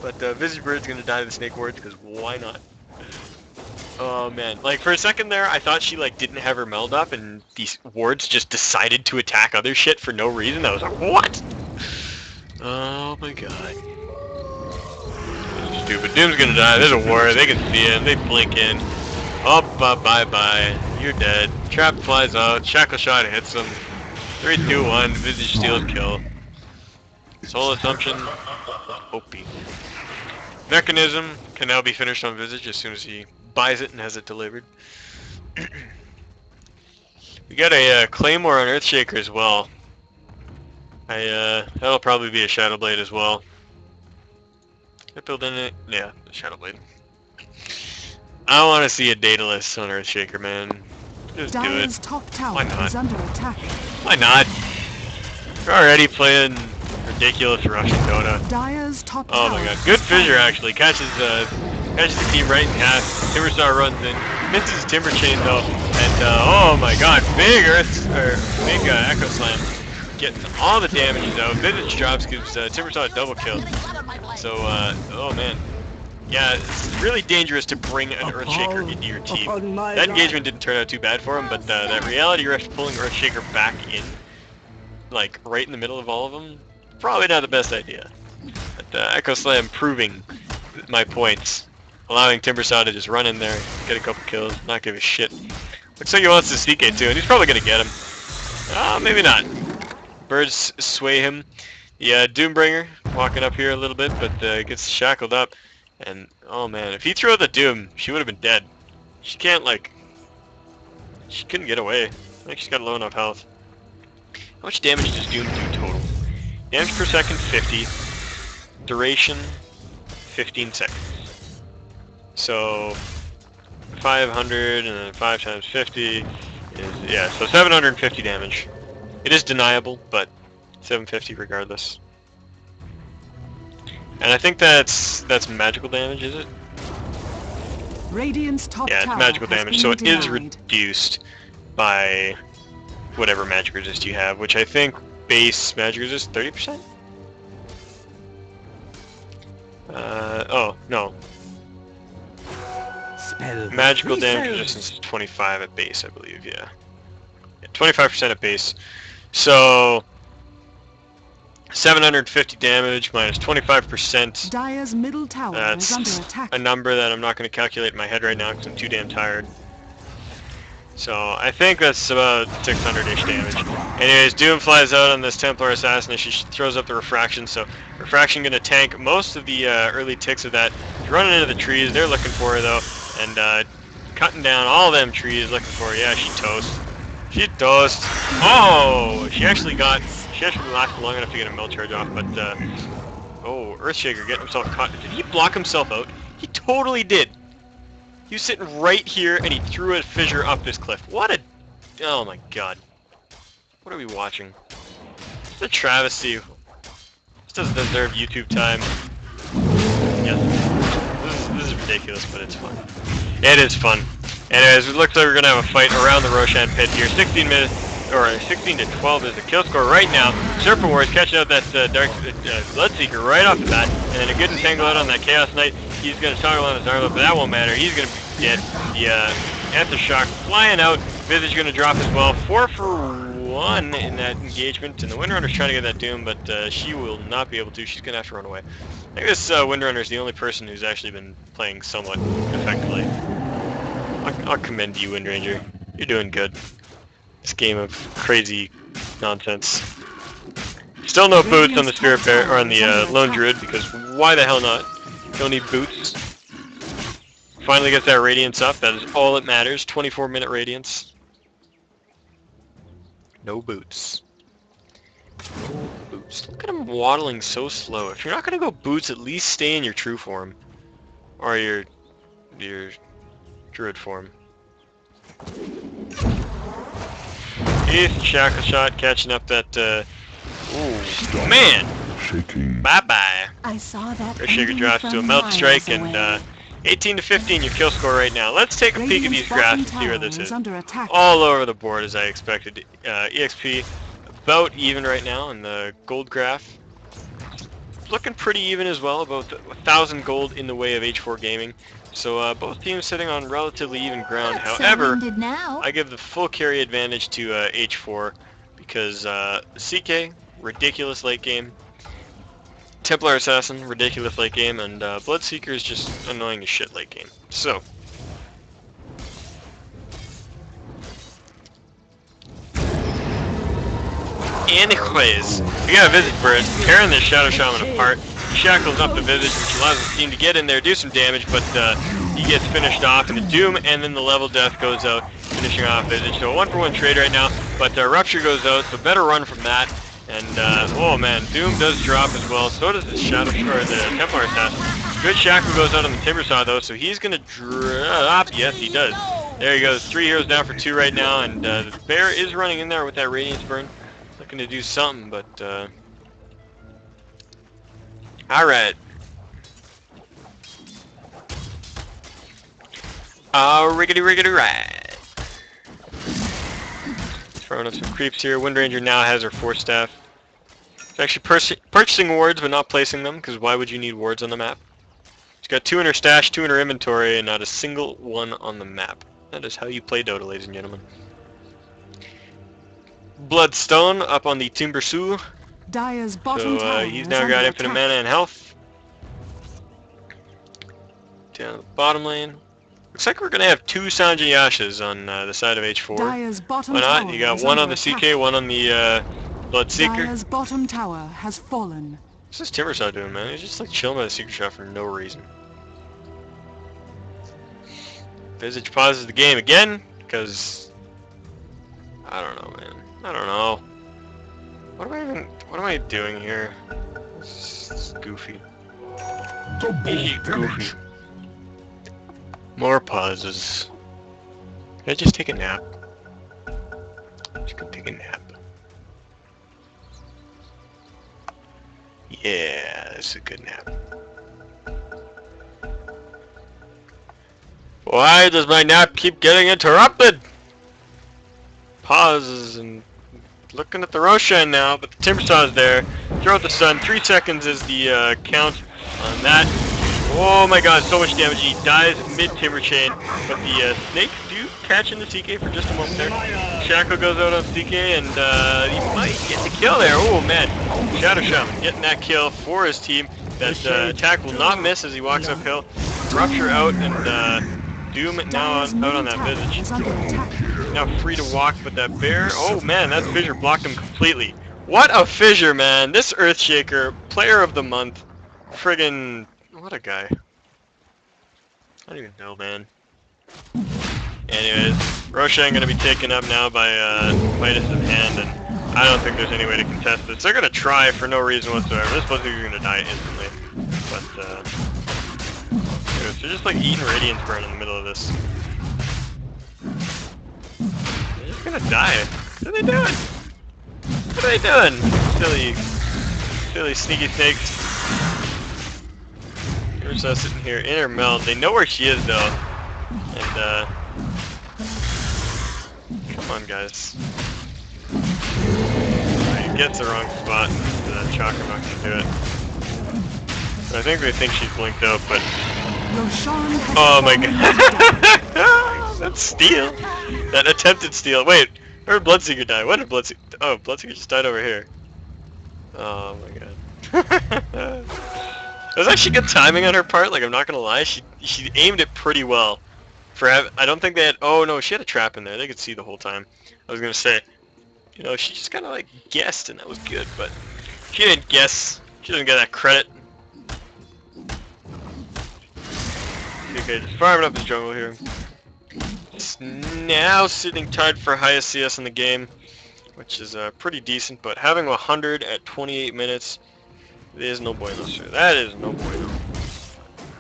But Visage Bird's gonna die to the Snake Wards because why not? Oh man, like for a second there, I thought she like didn't have her meld up, and these wards just decided to attack other shit for no reason. I was like, what? Oh my god. This is stupid. Doom's gonna die. There's a ward. They can see him. They blink in. Oh, bye bye. You're dead. Trap flies out. Shackle Shot hits him. 3, 2, 1. Visage steals kill. Soul Assumption. OP. Mechanism can now be finished on Visage as soon as he buys it and has it delivered. We got a Claymore on Earthshaker as well. That'll probably be a Shadow Blade as well. I build in it? Yeah, Shadow Blade. I want to see a Daedalus on Earthshaker, man. Just do Dire's it. top tower Why not? is under attack. Why not? You're already playing ridiculous Russian Dota. Dire's top Oh tower my god, is good fissure falling. actually. Catches the team right in half. Timberstar runs in, misses Timber Chain though, and oh my god, big Echo Slam, getting all the damages out. Visage drops gives Timberstar a double kill. So oh man, yeah, it's really dangerous to bring an Earthshaker into your team. That engagement didn't turn out too bad for him, but that Reality Rush pulling Earthshaker back in, like right in the middle of all of them, probably not the best idea. But Echo Slam proving my points, allowing Timbersaw to just run in there, get a couple kills, not give a shit. Looks like he wants to CK too, and he's probably gonna get him. Maybe not. Birds sway him. Yeah, Doombringer walking up here a little bit, but gets shackled up. And oh man, if he threw out the Doom, she would have been dead. She can't she couldn't get away. I think she's got low enough health. How much damage does Doom do total? Damage per second 50. Duration 15 seconds. So 500 and then 5 times 50 is, yeah, so 750 damage. It is deniable, but 750 regardless. And I think that's magical damage, is it? Radiant's top Yeah, it's tower magical has damage, been so it is denied. reduced by whatever magic resist you have, which I think base magic resist 30%? Oh, no. Magical damage resistance is 25 at base, I believe, yeah. 25% at base. So 750 damage minus 25%. Dire's middle tower is That's under attack. a number that I'm not going to calculate in my head right now because I'm too damn tired. So I think that's about 600-ish damage. Anyways, Doom flies out on this Templar Assassin and she throws up the Refraction, so Refraction going to tank most of the early ticks of that. She's running into the trees, they're looking for her though, and cutting down all them trees looking for her. Yeah, she toast. She toast. Oh! She actually lasted long enough to get a mill charge off, but oh, Earthshaker getting himself caught. Did he block himself out? He totally did. He was sitting right here and he threw a fissure up this cliff. What a... Oh my god. What are we watching? It's a travesty. This doesn't deserve YouTube time. Yes. This is ridiculous, but it's fun. It is fun. Anyways, it looks like we're going to have a fight around the Roshan pit here. 16 to 12 is the kill score right now. Surfer Wars catching out that Bloodseeker right off the bat, and then a good entangle out on that Chaos Knight. He's going to toggle on his armor, but that won't matter. He's going to be dead. The Aftershock flying out. Visage going to drop as well. 4 for 1 in that engagement, and the Windrunner's trying to get that Doom, but she will not be able to. She's going to have to run away. I think this Windrunner is the only person who's actually been playing somewhat effectively. I'll commend you, Windranger. You're doing good. This game of crazy nonsense. Still no boots on the Spirit Bear, or on the Lone Druid, because why the hell not? Don't need boots. Finally gets that Radiance up, that is all that matters. 24-minute Radiance. No boots. No boots. Look at him waddling so slow. If you're not going to go boots, at least stay in your true form. Or your Druid form. Heath, Shackle Shot, catching up that, ooh, man! Bye-bye. I saw that. Earthshaker drops to a Melt Strike, and 18 to 15 your kill score right now. Let's take a peek at these graphs and see where this is. All over the board as I expected. EXP about even right now in the gold graph. Looking pretty even as well, about 1,000 gold in the way of H4 Gaming. So both teams sitting on relatively even ground. However, I give the full carry advantage to H4 because CK, ridiculous late game. Templar Assassin, ridiculous late game, and Bloodseeker is just annoying as shit late game. So, anyways, we got a Visage Bird tearing this Shadow Shaman apart. He shackles up the Visage, which allows his team to get in there, do some damage, but he gets finished off in the Doom, and then the level death goes out, finishing off Visage. So a 1-for-1 trade right now, but Rupture goes out, so better run from that. And, oh man, Doom does drop as well, so does the Shadow, or the Templar Assassin. Good Shackle goes out on the Timbersaw though, so he's gonna drop, yes he does. There he goes, 3 heroes down for 2 right now, and the Bear is running in there with that Radiance Burn. Looking to do something, but, alright. Riggedy right. Throwing up some creeps here. Wind Ranger now has her 4-staff. She's actually purchasing wards, but not placing them, because why would you need wards on the map? She's got 2 in her stash, 2 in her inventory, and not a single one on the map. That is how you play Dota, ladies and gentlemen. Bloodstone up on the Timbersaw. Dire's bottom tower he's is now under got infinite attack. mana and health. Down the bottom lane. Looks like we're gonna have 2 Sanjayashas on the side of H4. Dire's bottom Why not? tower You got is one on under the attack. CK, one on the Bloodseeker. Dire's bottom tower has fallen. What's this Timbersaw doing, man? He's just like chilling by the secret shot for no reason. Visage pauses the game again, because I don't know, man. I don't know. What am I doing here? This is goofy. Goofy. More pauses. Can I just take a nap? I'm just gonna take a nap. Yeah, this is a good nap. Why does my nap keep getting interrupted? Pauses and looking at the Roshan now, but the Timbersaw is there. Throw out the sun. 3 seconds is the count on that. Oh my god, so much damage. He dies mid-Timber Chain, but the snakes do catch in the CK for just a moment there. Shackle goes out on CK, and he might get the kill there. Oh man, Shadow Shaman getting that kill for his team. That attack will not miss as he walks uphill. Rupture out, and Doom now out on that Visage. Now free to walk, but that Bear, oh man, that Fissure blocked him completely. What a Fissure, man. This Earthshaker, player of the month. Friggin', what a guy. I don't even know, man. Anyways, Roshan gonna be taken up now by Midas in hand, and I don't think there's any way to contest this. They're gonna try for no reason whatsoever. This Blizzard's gonna die instantly. But anyways, they're just like eating Radiance Burn in the middle of this. They're just gonna die. What are they doing? What are they doing? Silly sneaky snakes. Timbersaw sitting here in her meld. They know where she is though. And come on guys. He gets the wrong spot. The Chakra not gonna do it. So I think they think she's blinked out, but oh my god. That's steal. That attempted steal. Wait, where did Bloodseeker die? What did Bloodseeker? Oh, Bloodseeker just died over here. Oh my god. It was actually good timing on her part, like I'm not gonna lie, she aimed it pretty well. I don't think they had, oh no, she had a trap in there, they could see the whole time. I was gonna say, you know, she just kinda like guessed and that was good, but she didn't guess, she doesn't get that credit. Okay, just farming up his jungle here. It's now sitting tied for highest CS in the game, which is pretty decent, but having 100 at 28 minutes, it is no bueno, sir. That is no bueno.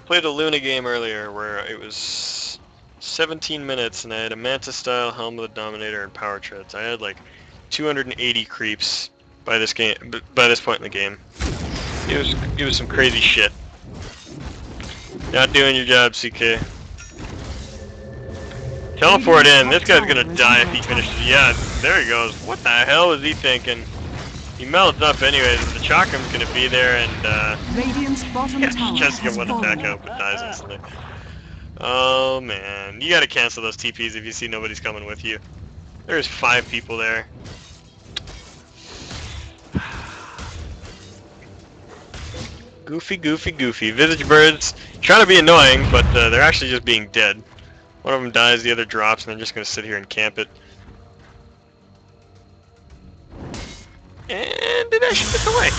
Played a Luna game earlier where it was 17 minutes and I had a Manta style, Helm of the Dominator, and Power Treads. I had like 280 creeps by this point in the game. It was some crazy shit. Not doing your job, CK. Teleport in. This guy's gonna die if he finishes. Yeah, there he goes. What the hell was he thinking? He melts up anyways, and the Chakram's gonna be there, and Radiant's bottom tower he just get has one fallen. attack out, but dies instantly. Oh man, you gotta cancel those TPs if you see nobody's coming with you. There's 5 people there. Goofy, goofy, goofy. Visage birds trying to be annoying, but they're actually just being dead. One of them dies, the other drops, and they're just gonna sit here and camp it. And it actually gets away.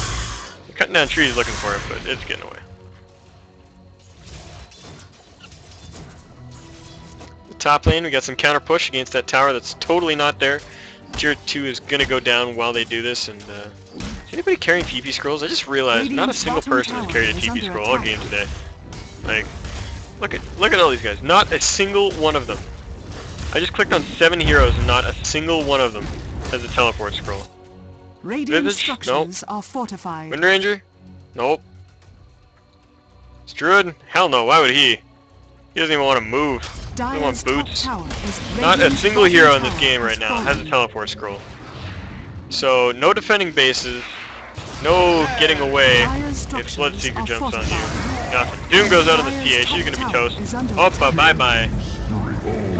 They're cutting down trees looking for it, but it's getting away. top lane. We got some counter push against that tower that's totally not there. Tier 2 is gonna go down while they do this, and is anybody carrying TP scrolls? I just realized not a single person has carried a TP scroll all game today. Like, look at all these guys. Not a single one of them. I just clicked on 7 heroes and not a single one of them has a teleport scroll. Radiant Visage? structures Nope. are fortified. Wind Ranger? Nope. Druid? Hell no, why would he? He doesn't even want to move. He doesn't want boots. Not a single hero in this game right now has a teleport scroll. So, no defending bases, no getting away if Bloodseeker jumps on you. Nothing. Doom goes out of the TH, you're gonna be toast. Oppa, bye-bye.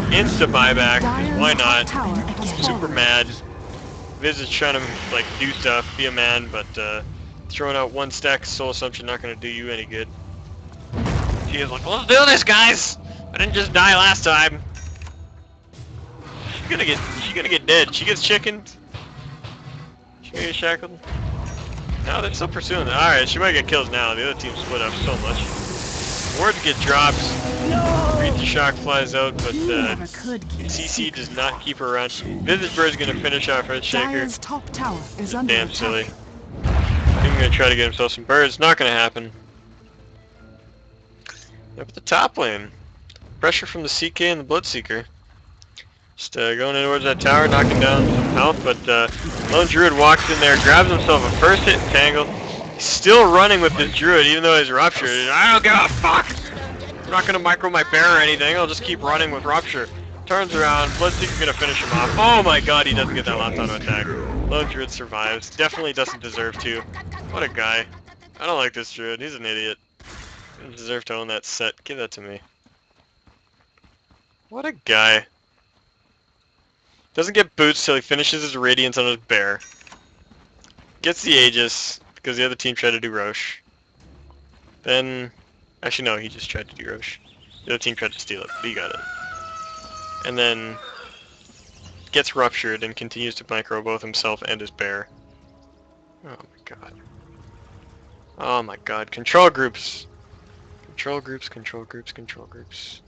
Insta buyback, 'cause why not? Super mad. Visage trying to, like, do stuff, be a man, but, throwing out 1 stack of Soul Assumption not gonna do you any good. She is like, let's do this, guys! I didn't just die last time. She's gonna get dead. She gets chickened. She gonna get shackled. No, they're still pursuing it. Alright, she might get killed now. The other team split up so much. Wards get dropped. Breathe the shock flies out, but CC does not keep her around. Visage Bird's gonna finish off Red Shaker. Top tower is under Damn attack. silly. I'm gonna try to get himself some birds. Not gonna happen. Up at the top lane. Pressure from the CK and the Bloodseeker. Just going in towards that tower, knocking down some health, but Lone Druid walks in there, grabs himself a first hit and tangle. He's still running with this Druid, even though he's ruptured. I don't give a fuck! I'm not gonna micro my bear or anything, I'll just keep running with Rupture. Turns around, Bloodseeker's gonna finish him off. Oh my god, he doesn't get that last auto attack. Lone Druid survives. Definitely doesn't deserve to. What a guy. I don't like this Druid, he's an idiot. He doesn't deserve to own that set. Give that to me. What a guy. Doesn't get boots till he finishes his Radiance on his bear. Gets the Aegis, because the other team tried to do Roche. Then... Actually no, he just tried to do Roche. The other team tried to steal it, but he got it. And then... gets ruptured and continues to micro both himself and his bear. Oh my god. Oh my god. Control groups! Control groups, control groups, control groups.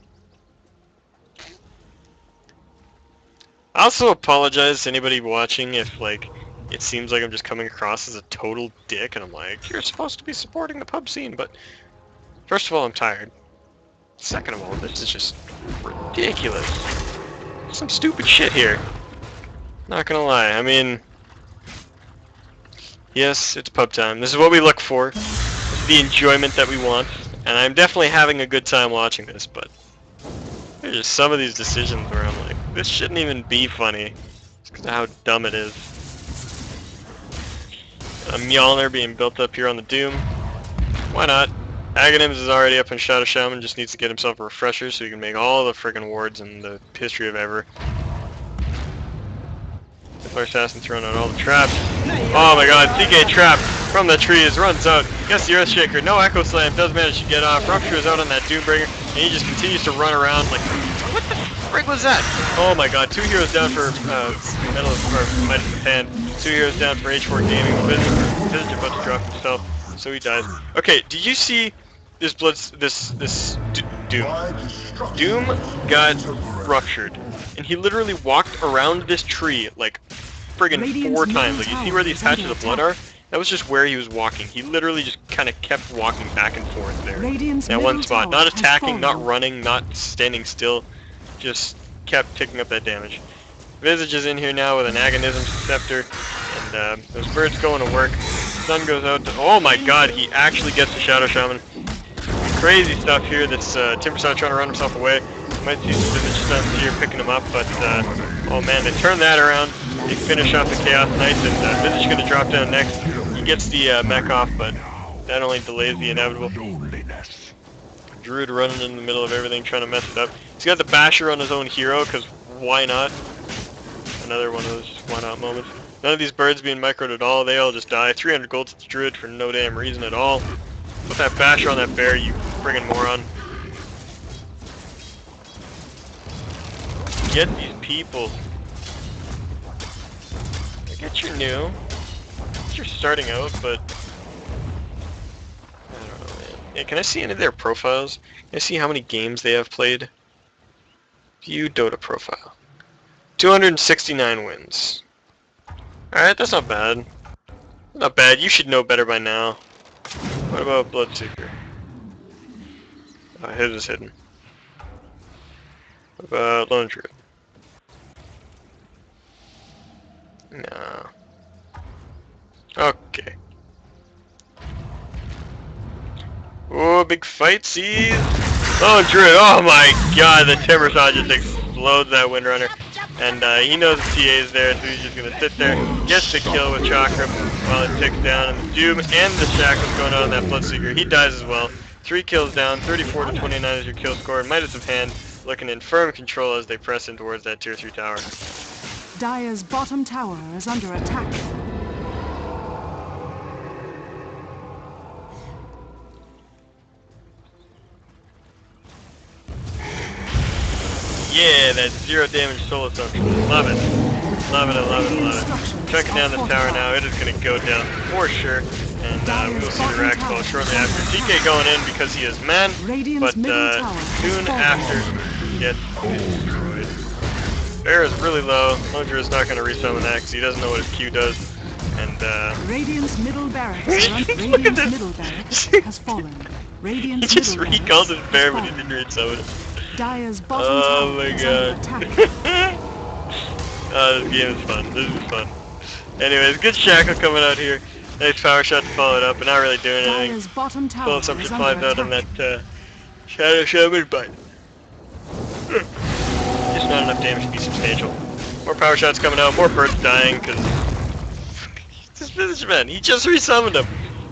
I also apologize to anybody watching if, like, it seems like I'm just coming across as a total dick, and I'm like, you're supposed to be supporting the pub scene, but... First of all, I'm tired. Second of all, this is just ridiculous. Some stupid shit here. Not gonna lie, I mean... Yes, it's pub time. This is what we look for. This is the enjoyment that we want. And I'm definitely having a good time watching this, but... There's just some of these decisions where I'm like, this shouldn't even be funny. Just because of how dumb it is. A Mjolnir being built up here on the Doom. Why not? Aghanims is already up in Shadow Shaman, just needs to get himself a refresher so he can make all the friggin' wards in the history of ever. Templar Assassin throwing out all the traps. Oh my god, CK trap from the trees, runs out, gets the Earthshaker, no Echo Slam, does manage to get off, Rupture is out on that Doombringer, and he just continues to run around like, what the frig was that? Oh my god, 2 heroes down for Metal or Midas of Hand, 2 heroes down for H4 Gaming, Visage about to drop himself, so he dies. Okay, did you see this Doom? Doom got ruptured, and he literally walked around this tree like friggin' 4 times. Like, you see where these patches of blood are? That was just where he was walking. He literally just kind of kept walking back and forth there. At one spot. Not attacking, not running, not standing still. Just kept picking up that damage. Visage is in here now with an Agonism Scepter, and those birds going to work. Sun goes out to, oh my god, he actually gets the Shadow Shaman. Crazy stuff here that's Timbersaw trying to run himself away. Might see some Visage stuns here picking him up, but oh man, they turn that around. They finish off the Chaos Knights, and Visage going to drop down next. He gets the mech off, but that only delays the inevitable. Druid running in the middle of everything, trying to mess it up. He's got the Basher on his own hero, because why not? Another one of those why not moments. None of these birds being microed at all, they all just die. 300 gold to the Druid for no damn reason at all. Put that Basher on that bear, you friggin' moron. Get these people. I get you're new. You're starting out, but... I don't know, man. Hey, can I see any of their profiles? Can I see how many games they have played? View Dota profile. 269 wins. Alright, that's not bad. Not bad, you should know better by now. What about Bloodseeker? Hit is hidden. What about Lone Druid? No. Okay. Oh, big fight, see? Lone Druid, oh my god, the Timber Saw just explodes that Windrunner. And he knows the TA is there, so he's just gonna sit there, gets the kill with Chakram while it ticks down, and the Doom and the Shackle's going on that Bloodseeker. He dies as well. 3 kills down, 34 to 29 is your kill score, and Midas of Hand looking in firm control as they press in towards that tier 3 tower. Dire's bottom tower is under attack. Yeah, that 0 damage soul assumption. Love it. Love it, I love it, I love it. Tracking down this tower now, it is going to go down for sure. And we'll see the Rax Ball shortly after. CK going in because he is man, but soon after he gets destroyed. Bear is really low. Lundra is not going to resummon that because he doesn't know what his Q does. And Radiant's middle barracks, Radiant's middle barracks has fallen. Radiant's he just middle recalled his barracks bear, has but he didn't resummon it. Dire's bottom Oh tower my is god. under attack. This game is fun. This is fun. Anyways, good Shackle coming out here. Nice power shot to follow it up, but not really doing anything. Dire's bottom tower Full is assumption under applied out on attack. that Shadow Shaman, but just not enough damage to be substantial. More power shots coming out, more birds dying, because this man, he just resummoned him.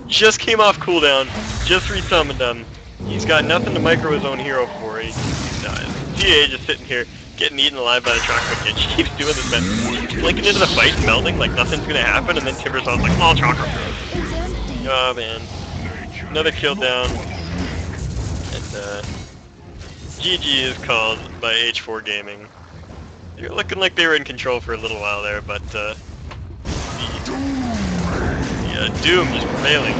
Just came off cooldown, just resummoned him. He's got nothing to micro his own hero for. He dies. TA just sitting here, getting eaten alive by the chocolate kid. She keeps doing this, man. She's blinking into the fight, melding like nothing's gonna happen, and then Timbersaw's like, oh, chocolate. Oh man. Another kill down. And GG is called by H4 Gaming. You're looking like they were in control for a little while there, but the Doom just prevailing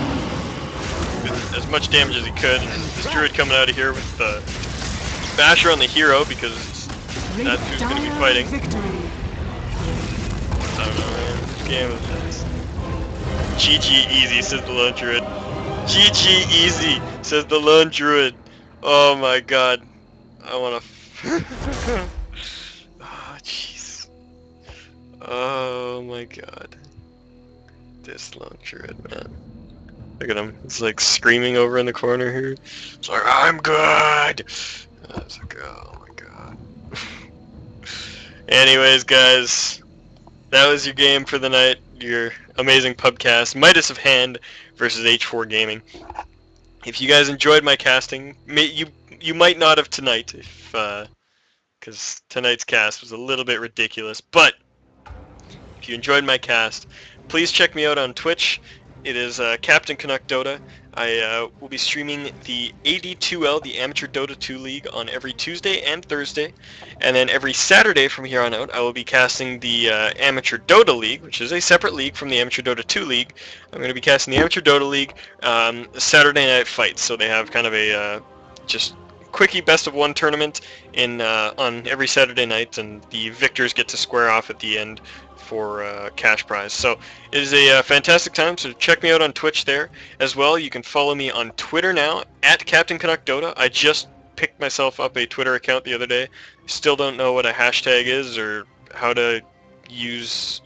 with as much damage as he could. And this Druid coming out of here with the Basher on the hero because that's who's going to be fighting. I don't know, man. This game is just GG easy, says the Lone Druid. GG easy, says the Lone Druid. Oh my god. I wanna oh jeez. Oh my god. This Lone Druid, man. Look at him. He's like screaming over in the corner here. It's like, I'm good! It's like, oh my god. Anyways, guys. That was your game for the night. Your amazing pubcast. Midas of Hand versus H4 Gaming. If you guys enjoyed my casting, you might not have tonight, if because tonight's cast was a little bit ridiculous. But if you enjoyed my cast, please check me out on Twitch. It is Cptn.Canuck Dota. I will be streaming the AD2L, the Amateur Dota 2 League, on every Tuesday and Thursday. And then every Saturday from here on out, I will be casting the Amateur Dota League, which is a separate league from the Amateur Dota 2 League. I'm going to be casting the Amateur Dota League Saturday night fights. So they have kind of a just quickie best-of-1 tournament on every Saturday night, and the victors get to square off at the end for cash prize. So it is a fantastic time, so check me out on Twitch there as well. You can follow me on Twitter now at Cptn.Canuck Dota. I just picked myself up a Twitter account the other day. Still don't know what a hashtag is or how to use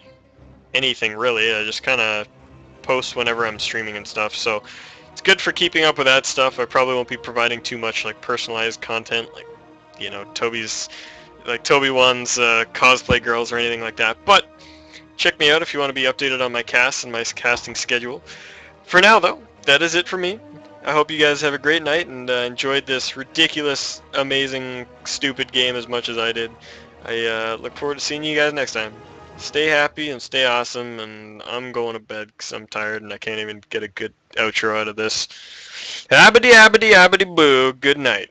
anything really. I just kind of post whenever I'm streaming and stuff, so it's good for keeping up with that stuff. I probably won't be providing too much like personalized content, like, you know, Toby One's cosplay girls or anything like that, but check me out if you want to be updated on my cast and my casting schedule. For now, though, that is it for me. I hope you guys have a great night and enjoyed this ridiculous, amazing, stupid game as much as I did. I look forward to seeing you guys next time. Stay happy and stay awesome, and I'm going to bed because I'm tired and I can't even get a good outro out of this. Abity, abity, abity, boo. Good night.